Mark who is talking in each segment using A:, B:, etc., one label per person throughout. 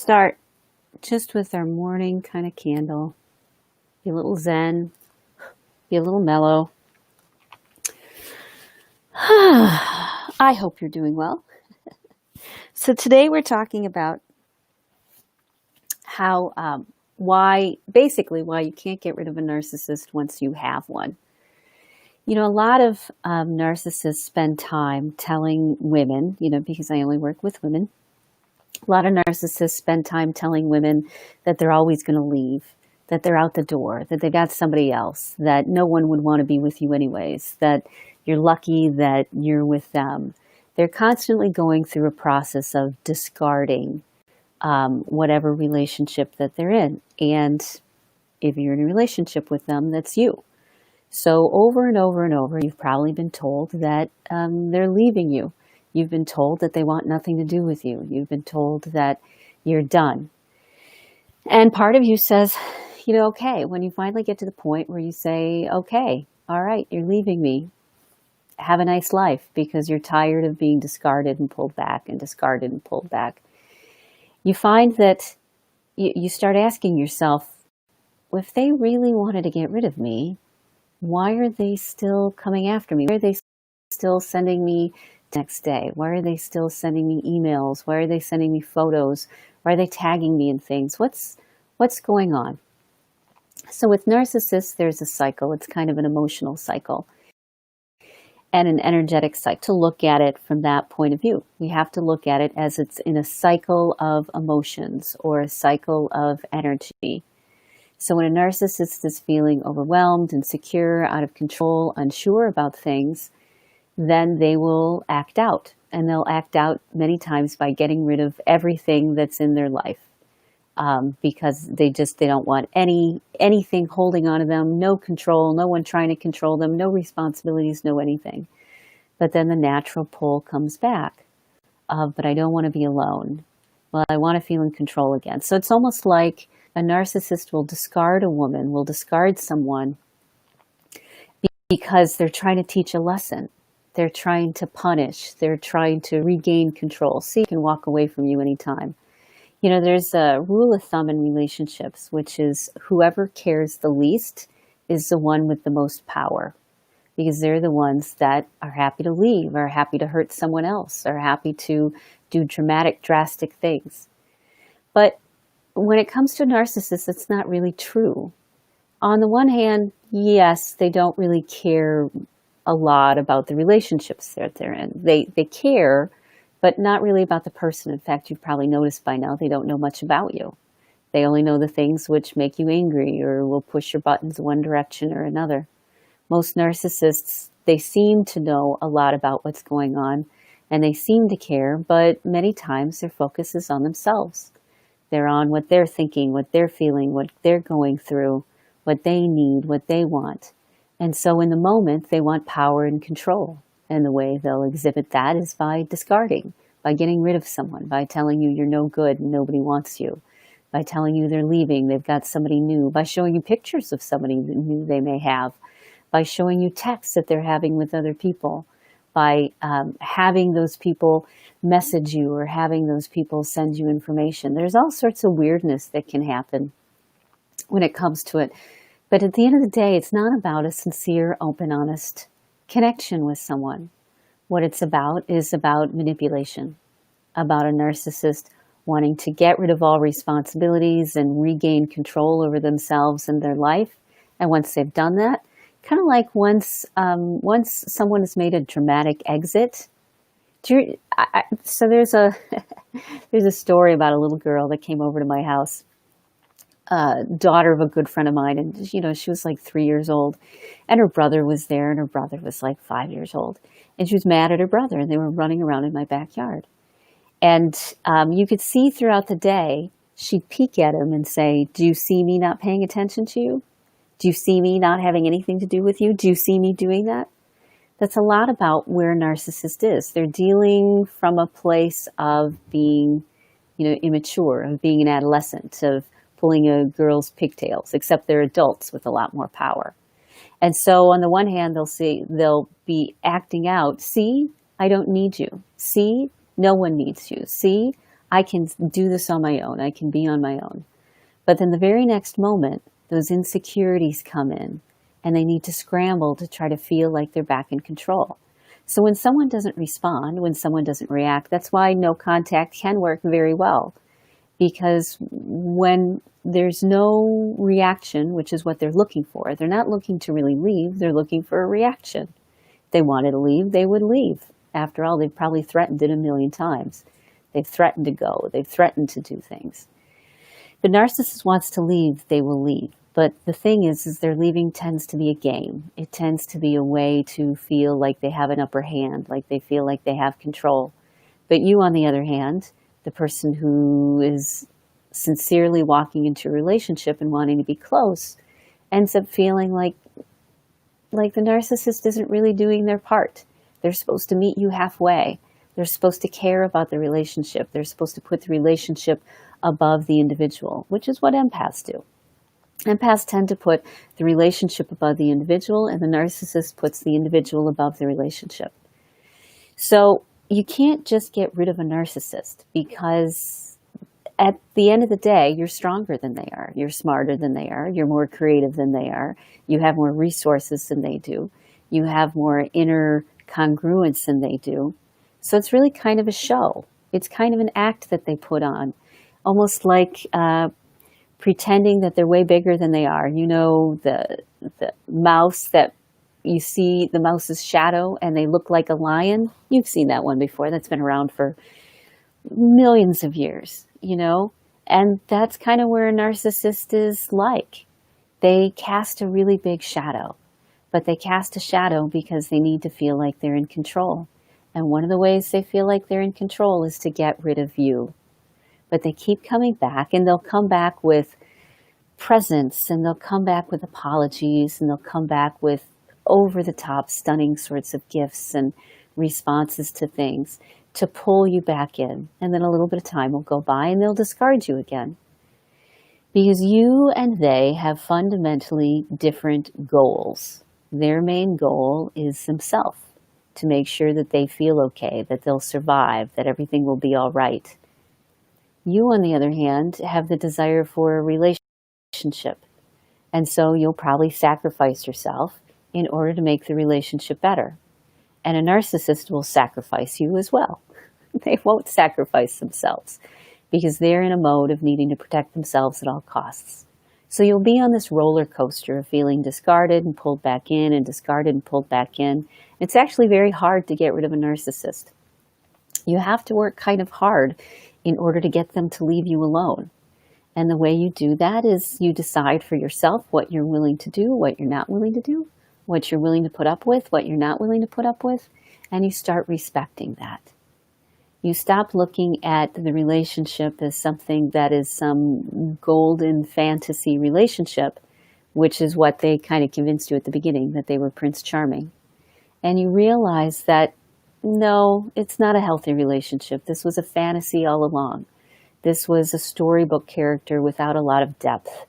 A: Start just with our morning kind of candle. Be a little zen, be a little mellow. I hope you're doing well. So today we're talking about how, why you can't get rid of a narcissist once you have one. You know, a lot of narcissists spend time telling women, because I only work with women, a lot of narcissists spend time telling women that they're always going to leave, that they're out the door, that they got somebody else, that no one would want to be with you anyways, that you're lucky that you're with them. They're constantly going through a process of discarding whatever relationship that they're in. And if you're in a relationship with them, that's you. So over and over and over, you've probably been told that they're leaving you. You've been told that they want nothing to do with you. You've been told that you're done. And part of you says, okay, when you finally get to the point where you say, okay, all right, you're leaving me. Have a nice life, because you're tired of being discarded and pulled back and discarded and pulled back. You find that you start asking yourself, well, if they really wanted to get rid of me, why are they still coming after me? Why are they still sending me next day? Why are they still sending me emails? Why are they sending me photos? Why are they tagging me in things? What's going on? So with narcissists, there's a cycle. It's kind of an emotional cycle and an energetic cycle. To look at it from that point of view, we have to look at it as it's in a cycle of emotions or a cycle of energy. So when a narcissist is feeling overwhelmed, insecure, out of control, unsure about things, then they will act out. And they'll act out many times by getting rid of everything that's in their life. Because they don't want anything holding on to them, no control, no one trying to control them, no responsibilities, no anything. But then the natural pull comes back of, but I don't want to be alone. Well, I want to feel in control again. So it's almost like a narcissist will discard a woman, will discard someone because they're trying to teach a lesson. They're trying to punish. They're trying to regain control. So you can walk away from you anytime. There's a rule of thumb in relationships, which is whoever cares the least is the one with the most power, because they're the ones that are happy to leave, are happy to hurt someone else, are happy to do dramatic, drastic things. But when it comes to a narcissist, it's not really true. On the one hand, yes, they don't really care a lot about the relationships that they're in. They care, but not really about the person. In fact, you've probably noticed by now, they don't know much about you. They only know the things which make you angry or will push your buttons one direction or another. Most narcissists, they seem to know a lot about what's going on, and they seem to care, but many times their focus is on themselves. They're on what they're thinking, what they're feeling, what they're going through, what they need, what they want. And so in the moment, they want power and control. And the way they'll exhibit that is by discarding, by getting rid of someone, by telling you you're no good and nobody wants you, by telling you they're leaving, they've got somebody new, by showing you pictures of somebody new they may have, by showing you texts that they're having with other people, by having those people message you or having those people send you information. There's all sorts of weirdness that can happen when it comes to it. But at the end of the day, it's not about a sincere, open, honest connection with someone. What it's about is about manipulation, about a narcissist wanting to get rid of all responsibilities and regain control over themselves and their life. And once they've done that, kind of like once someone has made a dramatic exit. So there's a story about a little girl that came over to my house, daughter of a good friend of mine, and she was like 3 years old, and her brother was there, and her brother was like 5 years old, and she was mad at her brother, and they were running around in my backyard, and you could see throughout the day she'd peek at him and say, "Do you see me not paying attention to you? Do you see me not having anything to do with you? Do you see me doing that?" That's a lot about where a narcissist is. They're dealing from a place of being, immature, of being an adolescent, of pulling a girl's pigtails, except they're adults with a lot more power. And so on the one hand, they'll be acting out, "See, I don't need you. See, no one needs you. See, I can do this on my own. I can be on my own. But then the very next moment, those insecurities come in and they need to scramble to try to feel like they're back in control. So when someone doesn't respond, when someone doesn't react, that's why no contact can work very well. Because when there's no reaction, which is what they're looking for, they're not looking to really leave, they're looking for a reaction. If they wanted to leave, they would leave. After all, they've probably threatened it a million times. They've threatened to go, they've threatened to do things. The narcissist wants to leave, they will leave. But the thing is their leaving tends to be a game. It tends to be a way to feel like they have an upper hand, like they feel like they have control. But you, on the other hand, the person who is sincerely walking into a relationship and wanting to be close, ends up feeling like the narcissist isn't really doing their part. They're supposed to meet you halfway. They're supposed to care about the relationship. They're supposed to put the relationship above the individual, which is what empaths do. Empaths tend to put the relationship above the individual, and the narcissist puts the individual above the relationship. So you can't just get rid of a narcissist, because at the end of the day, you're stronger than they are. You're smarter than they are. You're more creative than they are. You have more resources than they do. You have more inner congruence than they do. So it's really kind of a show. It's kind of an act that they put on, almost like pretending that they're way bigger than they are. You know, the mouse that you see, the mouse's shadow, and they look like a lion. You've seen that one before. That's been around for millions of years, you know? And that's kind of where a narcissist is like. They cast a really big shadow, but they cast a shadow because they need to feel like they're in control. And one of the ways they feel like they're in control is to get rid of you. But they keep coming back, and they'll come back with presents, and they'll come back with apologies, and they'll come back with over-the-top, stunning sorts of gifts and responses to things to pull you back in. And then a little bit of time will go by, and they'll discard you again. Because you and they have fundamentally different goals. Their main goal is themselves, to make sure that they feel okay, that they'll survive, that everything will be all right. You, on the other hand, have the desire for a relationship. And so you'll probably sacrifice yourself in order to make the relationship better. And a narcissist will sacrifice you as well. They won't sacrifice themselves because they're in a mode of needing to protect themselves at all costs. So you'll be on this roller coaster of feeling discarded and pulled back in, and discarded and pulled back in. It's actually very hard to get rid of a narcissist. You have to work kind of hard in order to get them to leave you alone. And the way you do that is you decide for yourself what you're willing to do, what you're not willing to do, what you're willing to put up with, what you're not willing to put up with, and you start respecting that. You stop looking at the relationship as something that is some golden fantasy relationship, which is what they kind of convinced you at the beginning, that they were Prince Charming. And you realize that, no, it's not a healthy relationship. This was a fantasy all along. This was a storybook character without a lot of depth.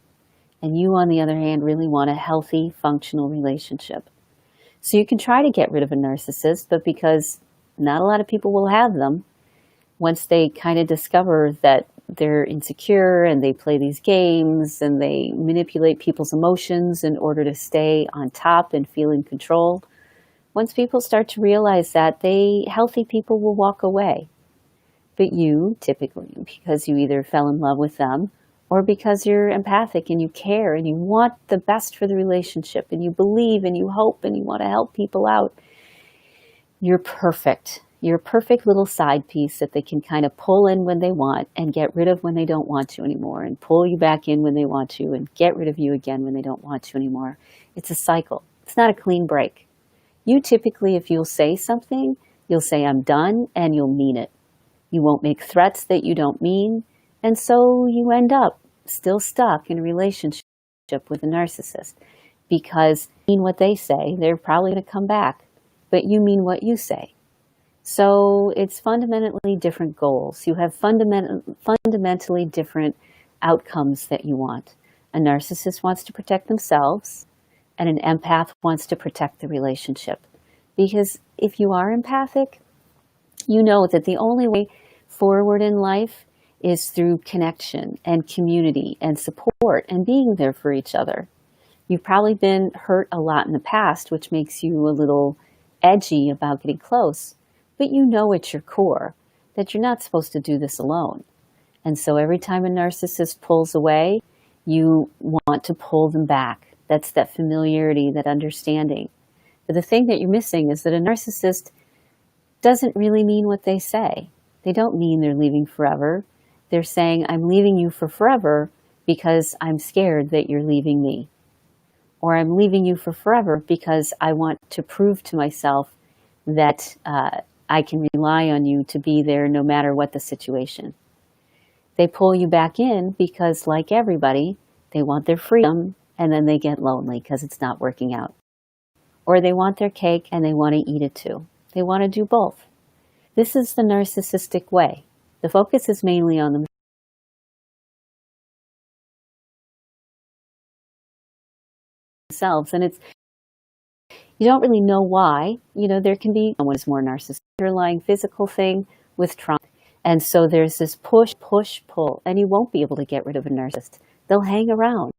A: And you, on the other hand, really want a healthy, functional relationship. So you can try to get rid of a narcissist, but because not a lot of people will have them, once they kind of discover that they're insecure and they play these games and they manipulate people's emotions in order to stay on top and feel in control, once people start to realize that, healthy people will walk away. But you, typically, because you either fell in love with them or because you're empathic and you care and you want the best for the relationship and you believe and you hope and you want to help people out, you're perfect. You're a perfect little side piece that they can kind of pull in when they want and get rid of when they don't want to anymore, and pull you back in when they want to and get rid of you again when they don't want to anymore. It's a cycle. It's not a clean break. You typically, if you'll say something, you'll say, I'm done, and you'll mean it. You won't make threats that you don't mean, and so you end up still stuck in a relationship with a narcissist because you mean what they say, they're probably going to come back, but you mean what you say. So it's fundamentally different goals. You have fundamentally different outcomes that you want. A narcissist wants to protect themselves, and an empath wants to protect the relationship. Because if you are empathic, you know that the only way forward in life is through connection and community and support and being there for each other. You've probably been hurt a lot in the past, which makes you a little edgy about getting close, but you know at your core that you're not supposed to do this alone. And so every time a narcissist pulls away, you want to pull them back. That's that familiarity, that understanding. But the thing that you're missing is that a narcissist doesn't really mean what they say. They don't mean they're leaving forever. They're saying, I'm leaving you for forever because I'm scared that you're leaving me. Or I'm leaving you for forever because I want to prove to myself that I can rely on you to be there no matter what the situation. They pull you back in because, like everybody, they want their freedom and then they get lonely because it's not working out. Or they want their cake and they want to eat it too. They want to do both. This is the narcissistic way. The focus is mainly on themselves, and you don't really know why. There can be someone who's more narcissistic, underlying physical thing with trauma. And so there's this push, pull, and you won't be able to get rid of a narcissist. They'll hang around.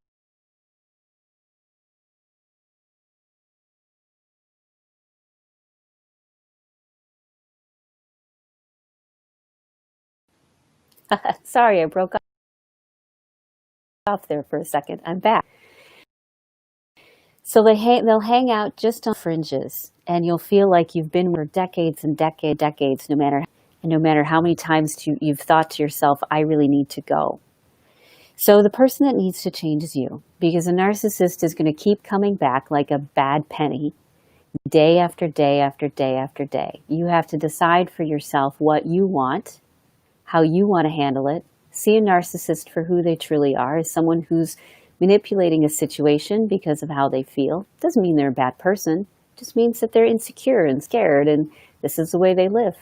A: Sorry, I broke off there for a second. I'm back. So they'll hang out just on fringes, and you'll feel like you've been with decades and decades, no matter how many times you've thought to yourself, I really need to go. So the person that needs to change is you, because a narcissist is going to keep coming back like a bad penny, day after day after day after day. You have to decide for yourself what you want, how you want to handle it. See a narcissist for who they truly are, as someone who's manipulating a situation because of how they feel. Doesn't mean they're a bad person. It just means that they're insecure and scared, and this is the way they live.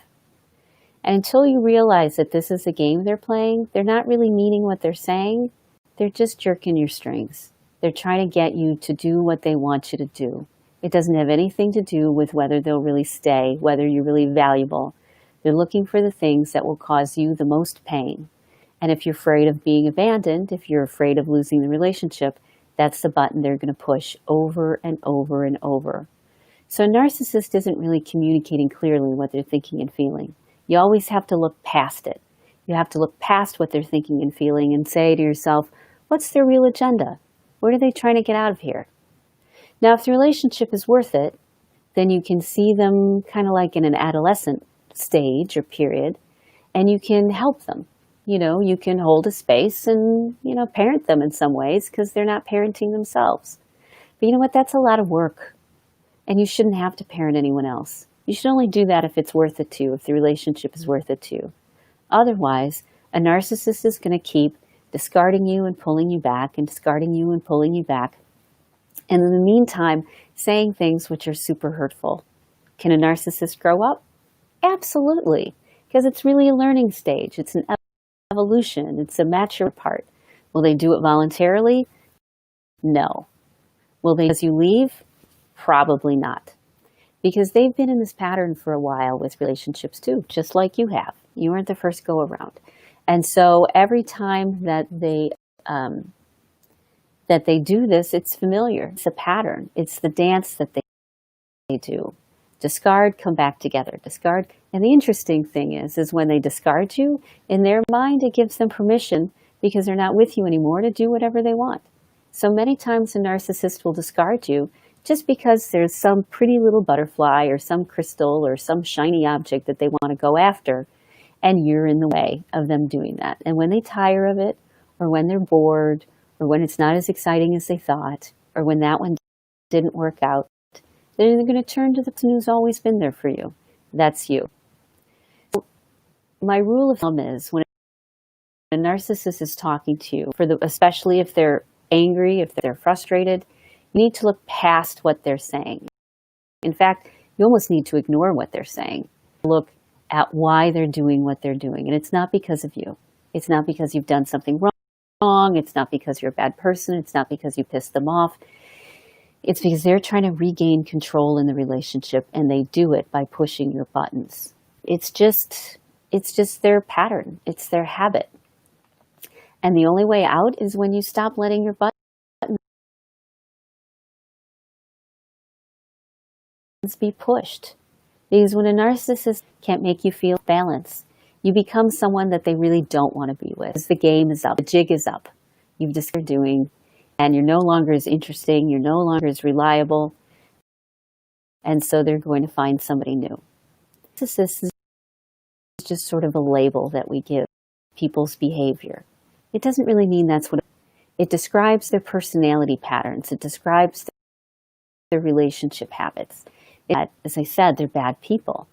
A: And until you realize that this is a game they're playing, they're not really meaning what they're saying. They're just jerking your strings. They're trying to get you to do what they want you to do. It doesn't have anything to do with whether they'll really stay, whether you're really valuable. They're looking for the things that will cause you the most pain. And if you're afraid of being abandoned, if you're afraid of losing the relationship, that's the button they're going to push over and over and over. So a narcissist isn't really communicating clearly what they're thinking and feeling. You always have to look past it. You have to look past what they're thinking and feeling and say to yourself, what's their real agenda? What are they trying to get out of here? Now, if the relationship is worth it, then you can see them kind of like in an adolescent stage or period, and you can help them. You can hold a space and, parent them in some ways because they're not parenting themselves. But you know what? That's a lot of work. And you shouldn't have to parent anyone else. You should only do that if it's worth it to you, if the relationship is worth it to you. Otherwise, a narcissist is going to keep discarding you and pulling you back and discarding you and pulling you back. And in the meantime, saying things which are super hurtful. Can a narcissist grow up? Absolutely. Because it's really a learning stage. It's an evolution. It's a mature part. Will they do it voluntarily? No. Will they as you leave? Probably not. Because they've been in this pattern for a while with relationships too, just like you have. You weren't the first go around. And so every time that they do this, it's familiar. It's a pattern. It's the dance that they do. Discard, come back together. Discard. And the interesting thing is when they discard you, in their mind, it gives them permission because they're not with you anymore to do whatever they want. So many times a narcissist will discard you just because there's some pretty little butterfly or some crystal or some shiny object that they want to go after, and you're in the way of them doing that. And when they tire of it, or when they're bored, or when it's not as exciting as they thought, or when that one didn't work out, then they're going to turn to the person who's always been there for you. That's you. My rule of thumb is when a narcissist is talking to you, especially if they're angry, if they're frustrated, you need to look past what they're saying. In fact, you almost need to ignore what they're saying. Look at why they're doing what they're doing. And it's not because of you. It's not because you've done something wrong. It's not because you're a bad person. It's not because you pissed them off. It's because they're trying to regain control in the relationship, and they do it by pushing your buttons. It's just their pattern. It's their habit. And the only way out is when you stop letting your buttons be pushed. Because when a narcissist can't make you feel balance, you become someone that they really don't want to be with. Because the game is up, the jig is up. You've just what you're doing, and you're no longer as interesting, you're no longer as reliable, and so they're going to find somebody new. Narcissist is just sort of a label that we give people's behavior. It doesn't really mean that's what it describes their personality patterns. It describes their relationship habits. As I said, they're bad people.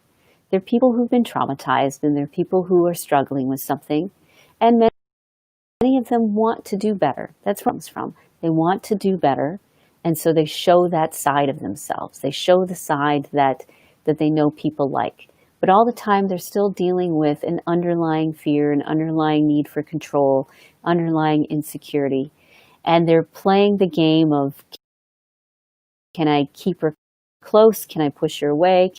A: They're people who've been traumatized, and they're people who are struggling with something. And many of them want to do better. That's where it comes from. They want to do better, and so they show that side of themselves. They show the side that they know people like. But all the time, they're still dealing with an underlying fear, an underlying need for control, underlying insecurity. And they're playing the game of, can I keep her close? Can I push her away?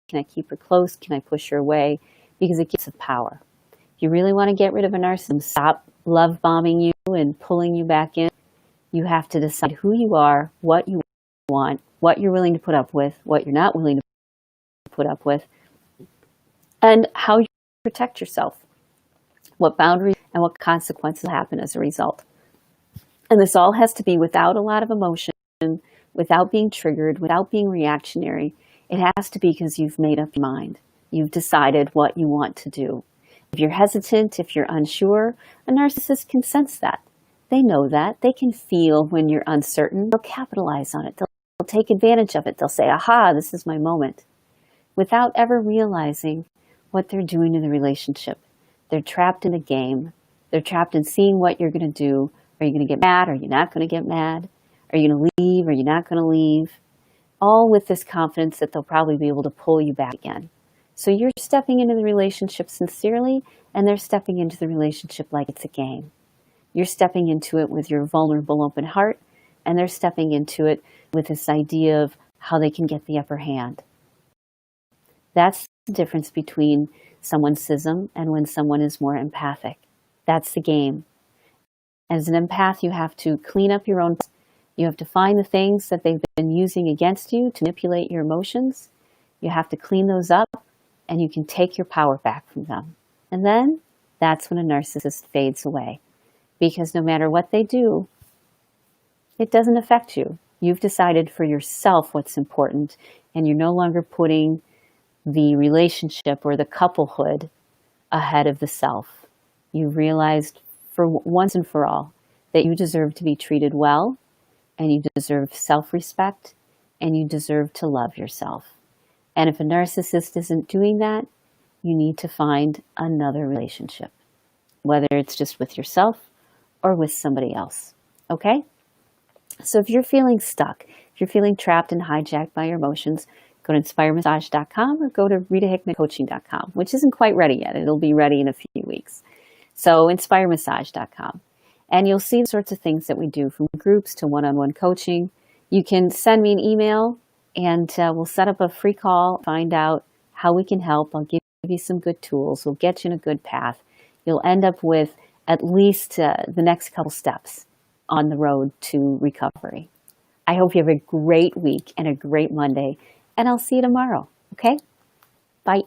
A: Can I keep her close? Can I push her away? Because it gives them power. If you really want to get rid of a narcissist, stop love bombing you and pulling you back in. You have to decide who you are, what you want, what you're willing to put up with, what you're not willing to put up with, and how you protect yourself, what boundaries and what consequences happen as a result. And this all has to be without a lot of emotion, without being triggered, without being reactionary. It has to be because you've made up your mind. You've decided what you want to do. If you're hesitant, if you're unsure, a narcissist can sense that. They know that. They can feel when you're uncertain. They'll capitalize on it. They'll take advantage of it. They'll say, aha, this is my moment, without ever realizing what they're doing in the relationship. They're trapped in a game. They're trapped in seeing what you're going to do. Are you going to get mad? Are you not going to get mad? Are you going to leave? Are you not going to leave? All with this confidence that they'll probably be able to pull you back again. So you're stepping into the relationship sincerely, and they're stepping into the relationship like it's a game. You're stepping into it with your vulnerable, open heart, and they're stepping into it with this idea of how they can get the upper hand. That's the difference between someone's schism and when someone is more empathic. That's the game. As an empath, you have to clean up your own. You have to find the things that they've been using against you to manipulate your emotions. You have to clean those up, and you can take your power back from them. And then that's when a narcissist fades away. Because no matter what they do, it doesn't affect you. You've decided for yourself what's important, and you're no longer putting the relationship or the couplehood ahead of the self. You've realized for once and for all that you deserve to be treated well, and you deserve self-respect, and you deserve to love yourself. And if a narcissist isn't doing that, you need to find another relationship, whether it's just with yourself or with somebody else. Okay? So if you're feeling stuck, if you're feeling trapped and hijacked by your emotions, go to inspiremassage.com or go to ritahickmancoaching.com, which isn't quite ready yet. It'll be ready in a few weeks. So inspiremassage.com. And you'll see the sorts of things that we do, from groups to one-on-one coaching. You can send me an email, and we'll set up a free call, find out how we can help. I'll give you some good tools. We'll get you in a good path. You'll end up with at least the next couple steps on the road to recovery. I hope you have a great week and a great Monday, and I'll see you tomorrow. Okay? Bye.